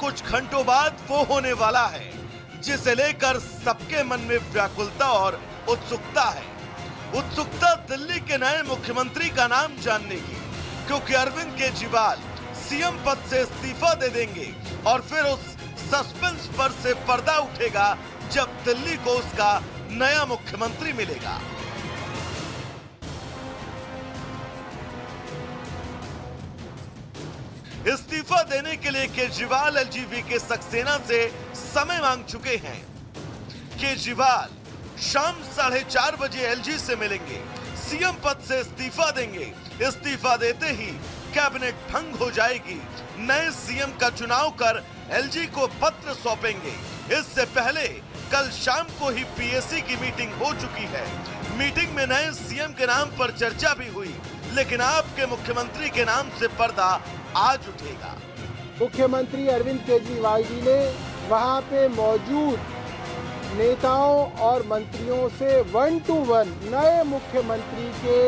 कुछ घंटों बाद वो होने वाला है जिसे लेकर सबके मन में व्याकुलता और उत्सुकता है। उत्सुकता दिल्ली के नए मुख्यमंत्री का नाम जानने की, क्योंकि अरविंद केजरीवाल सीएम पद से इस्तीफा दे देंगे और फिर उस सस्पेंस पर से पर्दा उठेगा जब दिल्ली को उसका नया मुख्यमंत्री मिलेगा। इस्तीफा देने के लिए केजरीवाल एलजीबी के सक्सेना से समय मांग चुके हैं। केजरीवाल शाम 4:30 बजे एलजी से मिलेंगे, सीएम पद से इस्तीफा देंगे। इस्तीफा देते ही कैबिनेट भंग हो जाएगी। नए सीएम का चुनाव कर एलजी को पत्र सौंपेंगे। इससे पहले कल शाम को ही पीएसी की मीटिंग हो चुकी है। मीटिंग में नए सीएम के नाम पर चर्चा भी हुई, लेकिन आपके मुख्यमंत्री के नाम से पर्दा आज उठेगा। मुख्यमंत्री अरविंद केजरीवाल जी ने वहां पे मौजूद नेताओं और मंत्रियों से 1 to 1 नए मुख्यमंत्री के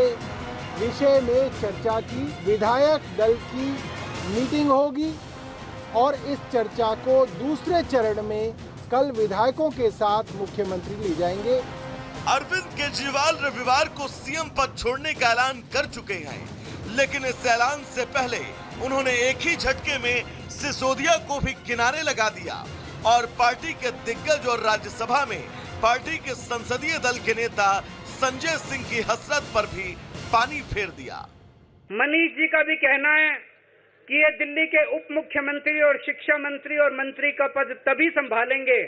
विषय में चर्चा की। विधायक दल की मीटिंग होगी और इस चर्चा को दूसरे चरण में कल विधायकों के साथ मुख्यमंत्री ले जाएंगे। अरविंद केजरीवाल रविवार को सीएम पद छोड़ने का ऐलान कर चुके हैं, लेकिन इस ऐलान से पहले उन्होंने एक ही झटके में सिसोदिया को भी किनारे लगा दिया और पार्टी के दिग्गज और राज्यसभा में पार्टी के संसदीय दल के नेता संजय सिंह की हसरत पर भी पानी फेर दिया। मनीष जी का भी कहना है कि ये दिल्ली के उप मुख्यमंत्री और शिक्षा मंत्री और मंत्री का पद तभी संभालेंगे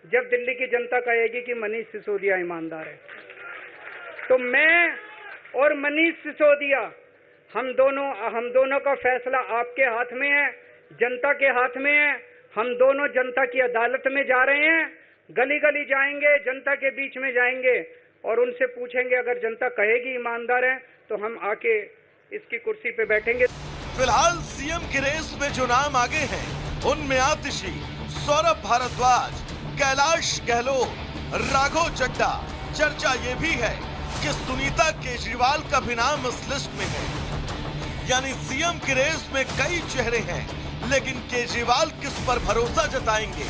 जब दिल्ली की जनता कहेगी कि मनीष सिसोदिया ईमानदार है। तो मैं और मनीष सिसोदिया हम दोनों का फैसला आपके हाथ में है, जनता के हाथ में है। हम दोनों जनता की अदालत में जा रहे हैं, गली गली जाएंगे, जनता के बीच में जाएंगे और उनसे पूछेंगे, अगर जनता कहेगी ईमानदार है तो हम आके इसकी कुर्सी पे बैठेंगे। फिलहाल सीएम की रेस में जो नाम आगे हैं उनमें आतिशी, सौरभ भारद्वाज, कैलाश गहलोत, राघव चड्ढा। चर्चा ये भी है कि सुनीता केजरीवाल का भी नाम इस लिस्ट में है। यानी सीएम की रेस में कई चेहरे हैं, लेकिन केजरीवाल किस पर भरोसा जताएंगे?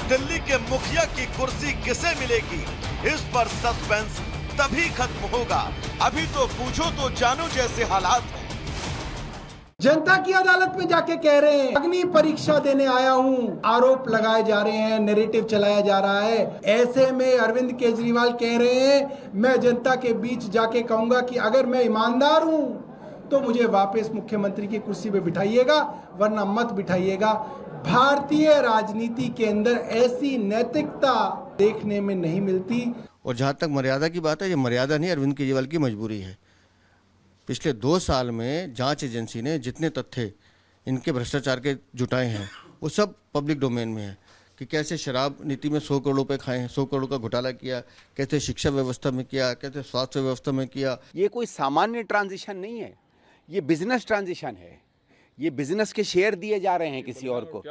दिल्ली के मुखिया की कुर्सी किसे मिलेगी? इस पर सस्पेंस तभी खत्म होगा। अभी तो पूछो तो जानो जैसे हालात हैं। जनता की अदालत में जाके कह रहे हैं अग्नि परीक्षा देने आया हूं, आरोप लगाए जा रहे हैं, नैरेटिव चलाया जा रहा है। ऐसे में अरविंद केजरीवाल कह रहे हैं मैं जनता के बीच जाके कहूंगा कि अगर मैं ईमानदार हूं तो मुझे वापस मुख्यमंत्री की कुर्सी पे बिठाइएगा, वरना मत बिठाइएगा। भारतीय राजनीति के अंदर ऐसी नैतिकता देखने में नहीं मिलती। और जहां तक मर्यादा की बात है, ये मर्यादा नहीं, अरविंद केजरीवाल की मजबूरी है। पिछले 2 साल में जांच एजेंसी ने जितने तथ्य इनके भ्रष्टाचार के जुटाए हैं वो सब पब्लिक डोमेन में है कि कैसे शराब नीति में 100 करोड़ रुपए खाए हैं, 100 करोड़ का घोटाला किया, कैसे शिक्षा व्यवस्था में किया, कैसे स्वास्थ्य व्यवस्था में किया। ये कोई सामान्य ट्रांजिशन नहीं है, ये बिजनेस ट्रांजिशन है। ये बिजनेस के शेयर दिए जा रहे हैं किसी और को।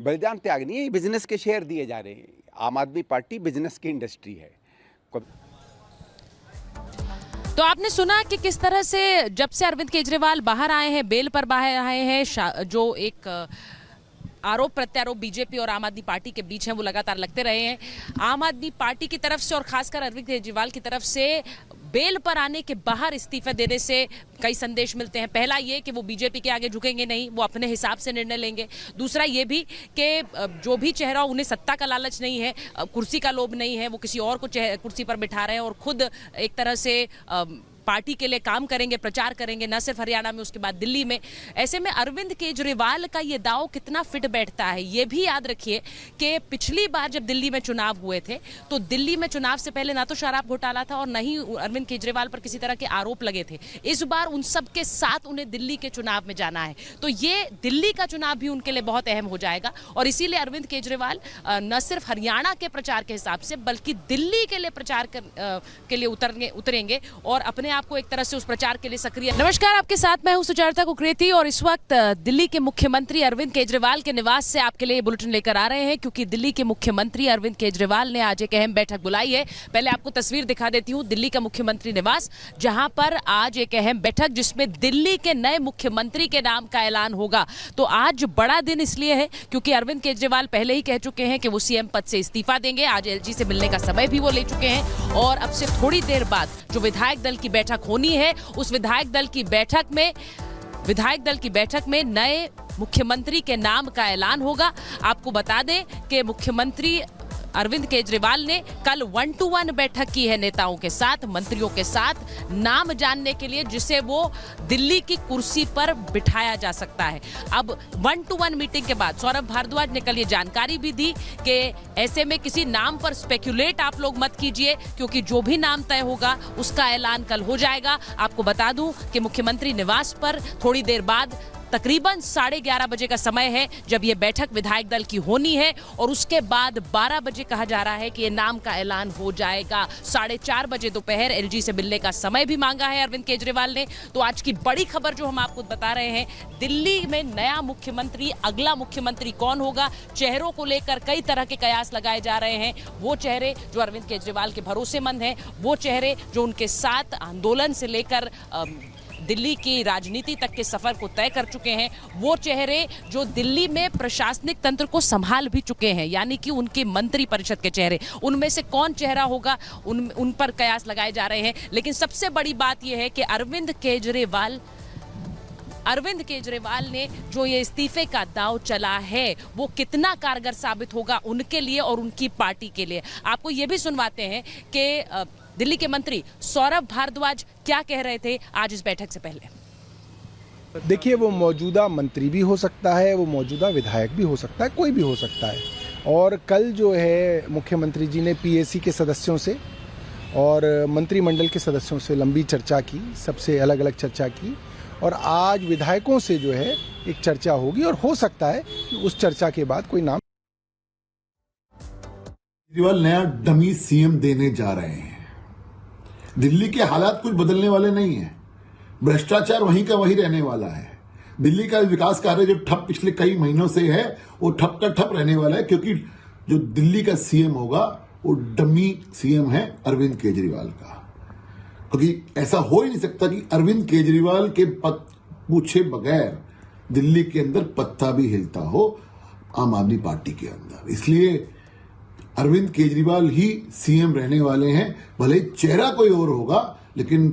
बलिदान त्याग नहीं है, ये बिजनेस के शेयर दिए जा रहे हैं। आम आदमी पार्टी बिजनेस की इंडस्ट्री है। तो आपने सुना कि किस तरह से जब से अरविंद केजरीवाल बाहर आए हैं, बेल पर बाहर आए हैं, जो एक आरोप प्रत्यारोप बीजेपी और आम आदमी पार्टी के बीच हैं वो लगातार लगते रहे हैं। आम आदमी पार्टी की तरफ से और खासकर अरविंद केजरीवाल की तरफ से बेल पर आने के बाहर इस्तीफा देने से कई संदेश मिलते हैं। पहला ये कि वो बीजेपी के आगे झुकेंगे नहीं, वो अपने हिसाब से निर्णय लेंगे। दूसरा ये भी कि जो भी चेहरा, उन्हें सत्ता का लालच नहीं है, कुर्सी का लोभ नहीं है, वो किसी और को कुर्सी पर बिठा रहे हैं और खुद एक तरह से पार्टी के लिए काम करेंगे, प्रचार करेंगे, न सिर्फ हरियाणा में, उसके बाद दिल्ली में। ऐसे में अरविंद केजरीवाल का ये दांव कितना फिट बैठता है ये भी याद रखिए कि पिछली बार जब दिल्ली में चुनाव हुए थे तो दिल्ली में चुनाव से पहले ना तो शराब घोटाला था और न ही अरविंद केजरीवाल पर किसी तरह के आरोप लगे थे। इस बार उन सब के साथ उन्हें दिल्ली के चुनाव में जाना है, तो ये दिल्ली का चुनाव भी उनके लिए बहुत अहम हो जाएगा और इसीलिए अरविंद केजरीवाल न सिर्फ हरियाणा के प्रचार के हिसाब से बल्कि दिल्ली के लिए प्रचार के लिए उतरेंगे और अपने हैं आपको एक तरह से उस प्रचार के लिए सक्रिय। नमस्कार, आपके साथ मैं हूं सुचरिता कुकरेती और इस वक्त दिल्ली के मुख्यमंत्री अरविंद केजरीवाल के निवास से आपके लिए बुलेटिन लेकर आ रहे हैं, क्योंकि दिल्ली के मुख्यमंत्री अरविंद केजरीवाल ने आज एक अहम बैठक बुलाई है। पहले आपको तस्वीर दिखा देती हूँ दिल्ली का मुख्यमंत्री निवास, जहां पर आज एक अहम बैठक जिसमें दिल्ली के नए मुख्यमंत्री के नाम का ऐलान होगा। तो आज बड़ा दिन इसलिए है क्योंकि अरविंद केजरीवाल पहले ही कह चुके हैं कि वो सीएम पद से इस्तीफा देंगे। आज एलजी से मिलने का समय भी वो ले चुके हैं और अब से थोड़ी देर बाद जो विधायक दल की बैठक होनी है, उस विधायक दल की बैठक में नए मुख्यमंत्री के नाम का ऐलान होगा। आपको बता दें कि मुख्यमंत्री अरविंद केजरीवाल ने कल 1-to-1 बैठक की है नेताओं के साथ, मंत्रियों के साथ, नाम जानने के लिए जिसे वो दिल्ली की कुर्सी पर बिठाया जा सकता है। अब 1-to-1 मीटिंग के बाद सौरभ भारद्वाज ने कल ये जानकारी भी दी कि ऐसे में किसी नाम पर स्पेक्युलेट आप लोग मत कीजिए, क्योंकि जो भी नाम तय होगा उसका ऐलान कल हो जाएगा। आपको बता दूं कि मुख्यमंत्री निवास पर थोड़ी देर बाद तकरीबन 11:30 बजे का समय है जब ये बैठक विधायक दल की होनी है और उसके बाद 12 बजे कहा जा रहा है कि ये नाम का ऐलान हो जाएगा। 4:30 बजे दोपहर एलजी से मिलने का समय भी मांगा है अरविंद केजरीवाल ने। तो आज की बड़ी खबर जो हम आपको बता रहे हैं, दिल्ली में नया मुख्यमंत्री, अगला मुख्यमंत्री कौन होगा, चेहरों को लेकर कई तरह के कयास लगाए जा रहे हैं। वो चेहरे जो अरविंद केजरीवाल के भरोसेमंद हैं, वो चेहरे जो उनके साथ आंदोलन से लेकर दिल्ली की राजनीति तक के सफर को तय कर चुके हैं, वो चेहरे जो दिल्ली में प्रशासनिक तंत्र को संभाल भी चुके हैं, यानी कि उनके मंत्री परिषद के चेहरे, उनमें से कौन चेहरा होगा उन पर कयास लगाए जा रहे हैं। लेकिन सबसे बड़ी बात यह है कि अरविंद केजरीवाल ने जो ये इस्तीफे का दांव चला है वो कितना कारगर साबित होगा उनके लिए और उनकी पार्टी के लिए। आपको ये भी सुनवाते हैं कि दिल्ली के मंत्री सौरभ भारद्वाज क्या कह रहे थे आज इस बैठक से पहले। देखिए, वो मौजूदा मंत्री भी हो सकता है, वो मौजूदा विधायक भी हो सकता है, कोई भी हो सकता है। और कल जो है मुख्यमंत्री जी ने पीएसी के सदस्यों से और मंत्रिमंडल के सदस्यों से लंबी चर्चा की, सबसे अलग अलग चर्चा की, और आज विधायकों से जो है एक चर्चा होगी और हो सकता है कि उस चर्चा के बाद कोई नाम केजरीवाल नया डमी सीएम देने जा रहे हैं। दिल्ली के हालात कुछ बदलने वाले नहीं है, भ्रष्टाचार वहीं का वहीं रहने वाला है। दिल्ली का विकास कार्य जो ठप पिछले कई महीनों से है वो ठप का ठप रहने वाला है, क्योंकि जो दिल्ली का सीएम होगा वो डमी सीएम है अरविंद केजरीवाल का। क्योंकि ऐसा हो ही नहीं सकता कि अरविंद केजरीवाल के पद पूछे बगैर दिल्ली के अंदर पत्ता भी हिलता हो आम आदमी पार्टी के अंदर। इसलिए अरविंद केजरीवाल ही सीएम रहने वाले हैं। भले चेहरा कोई और होगा, लेकिन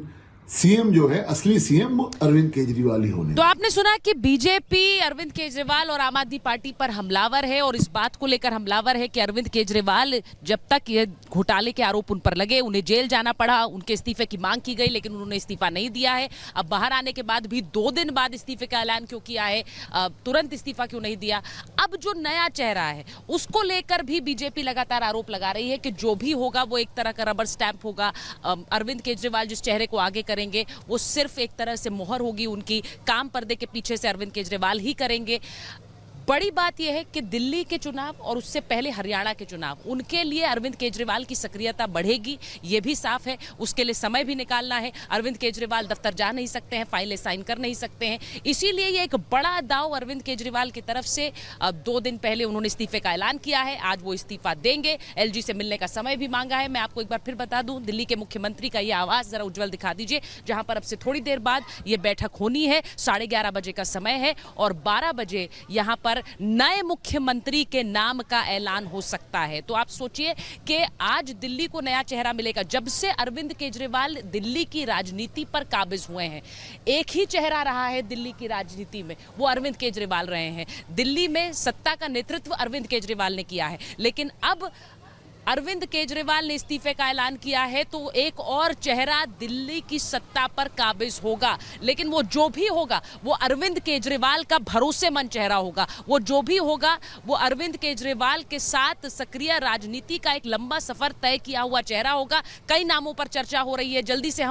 सीएम जो है, असली सीएम वो अरविंद केजरीवाल ही होने। तो आपने सुना कि बीजेपी अरविंद केजरीवाल और आम आदमी पार्टी पर हमलावर है और इस बात को लेकर हमलावर है कि अरविंद केजरीवाल, जब तक ये घोटाले के आरोप उन पर लगे, उन्हें जेल जाना पड़ा, उनके इस्तीफे की मांग की गई लेकिन उन्होंने इस्तीफा नहीं दिया है। अब बाहर आने के बाद भी 2 दिन बाद इस्तीफे का ऐलान क्यों किया है, तुरंत इस्तीफा क्यों नहीं दिया। अब जो नया चेहरा है उसको लेकर भी बीजेपी लगातार आरोप लगा रही है कि जो भी होगा वो एक तरह का रबर स्टैंप होगा। अरविंद केजरीवाल जिस चेहरे को आगे करेंगे वो सिर्फ एक तरह से मोहर होगी उनकी, काम पर्दे के पीछे से अरविंद केजरीवाल ही करेंगे। बड़ी बात यह है कि दिल्ली के चुनाव और उससे पहले हरियाणा के चुनाव, उनके लिए अरविंद केजरीवाल की सक्रियता बढ़ेगी, ये भी साफ है। उसके लिए समय भी निकालना है। अरविंद केजरीवाल दफ्तर जा नहीं सकते हैं, फाइलें साइन कर नहीं सकते हैं, इसीलिए ये एक बड़ा दाव अरविंद केजरीवाल की तरफ से। अब 2 दिन पहले उन्होंने इस्तीफे का ऐलान किया है, आज वो इस्तीफा देंगे। एलजी से मिलने का समय भी मांगा है। मैं आपको एक बार फिर बता दूं, दिल्ली के मुख्यमंत्री का ये आवाज जरा उज्जवल दिखा दीजिए, जहां पर अब से थोड़ी देर बाद ये बैठक होनी है। 11:30 बजे का समय है और 12 बजे यहां पर नए मुख्यमंत्री के नाम का ऐलान हो सकता है। तो आप सोचिए कि आज दिल्ली को नया चेहरा मिलेगा। जब से अरविंद केजरीवाल दिल्ली की राजनीति पर काबिज हुए हैं, एक ही चेहरा रहा है दिल्ली की राजनीति में, वो अरविंद केजरीवाल रहे हैं। दिल्ली में सत्ता का नेतृत्व अरविंद केजरीवाल ने किया है, लेकिन अब अरविंद केजरीवाल ने इस्तीफे का ऐलान किया है तो एक और चेहरा दिल्ली की सत्ता पर काबिज होगा। लेकिन वो जो भी होगा वो अरविंद केजरीवाल का भरोसेमंद चेहरा होगा। वो जो भी होगा वो अरविंद केजरीवाल के साथ सक्रिय राजनीति का एक लंबा सफर तय किया हुआ चेहरा होगा। कई नामों पर चर्चा हो रही है, जल्दी से